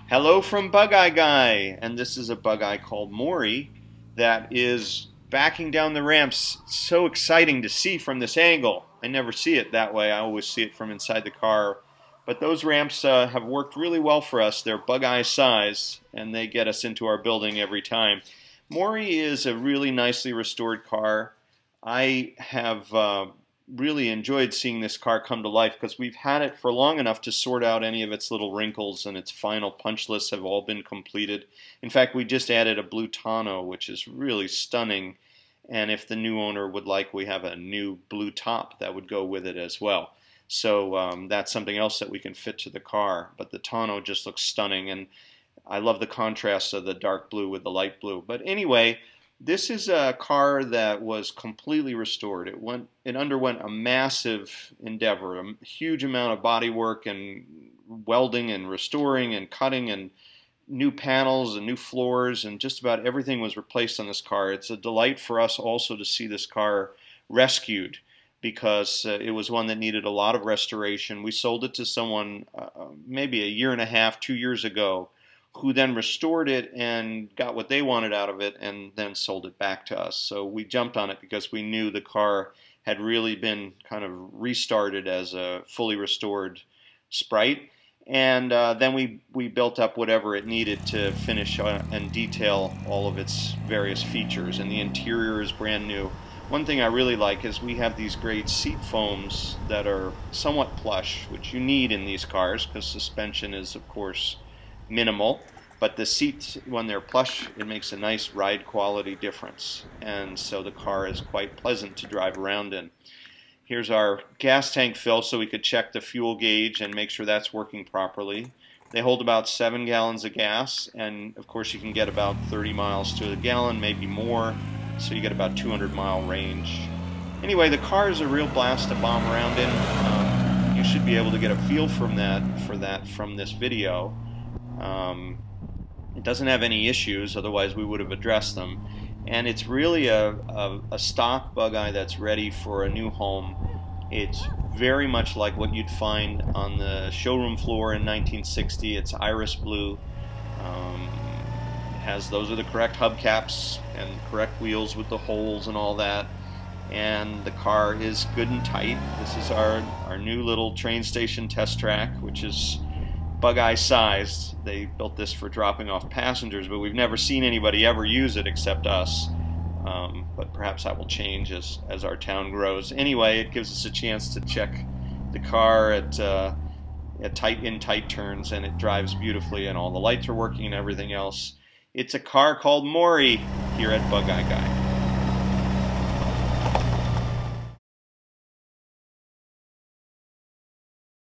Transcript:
Hello from Bugeye, and this is a Bugeye called Morrie that is backing down the ramps. It's so exciting to see from this angle. I never see it that way. I always see it from inside the car. But those ramps have worked really well for us. They're Bugeye size, and they get us into our building every time. Morrie is a really nicely restored car. I have really enjoyed seeing this car come to life because we've had it for long enough to sort out any of its little wrinkles, and its final punch lists have all been completed. In fact, we just added a blue tonneau, which is really stunning, and if the new owner would like, we have a new blue top that would go with it as well. So that's something else that we can fit to the car, but the tonneau just looks stunning, and I love the contrast of the dark blue with the light blue. But anyway, this is a car that was completely restored. It underwent a massive endeavor, a huge amount of body work and welding and restoring and cutting and new panels and new floors, and just about everything was replaced on this car. It's a delight for us also to see this car rescued because it was one that needed a lot of restoration. We sold it to someone maybe a year and a half, 2 years ago, who then restored it and got what they wanted out of it and then sold it back to us. So we jumped on it because we knew the car had really been kind of restarted as a fully restored Sprite. And then we built up whatever it needed to finish and detail all of its various features. And the interior is brand new. One thing I really like is we have these great seat foams that are somewhat plush, which you need in these cars because suspension is, of course, minimal, but the seats, when they're plush, it makes a nice ride quality difference, and so the car is quite pleasant to drive around in. Here's our gas tank fill so we could check the fuel gauge and make sure that's working properly. They hold about 7 gallons of gas, and of course you can get about 30 miles to the gallon, maybe more, so you get about 200-mile range. Anyway, the car is a real blast to bomb around in. You should be able to get a feel from that from this video. It doesn't have any issues, otherwise we would have addressed them. And it's really a stock Bugeye that's ready for a new home. It's very much like what you'd find on the showroom floor in 1960. It's iris blue. Those are the correct hubcaps and correct wheels with the holes and all that. And the car is good and tight. This is our new little train station test track, which is Bugeye sized. They built this for dropping off passengers, but we've never seen anybody ever use it except us. But perhaps that will change as our town grows. Anyway, it gives us a chance to check the car at tight turns, and it drives beautifully, and all the lights are working and everything else. It's a car called Morrie here at Bugeye Guy.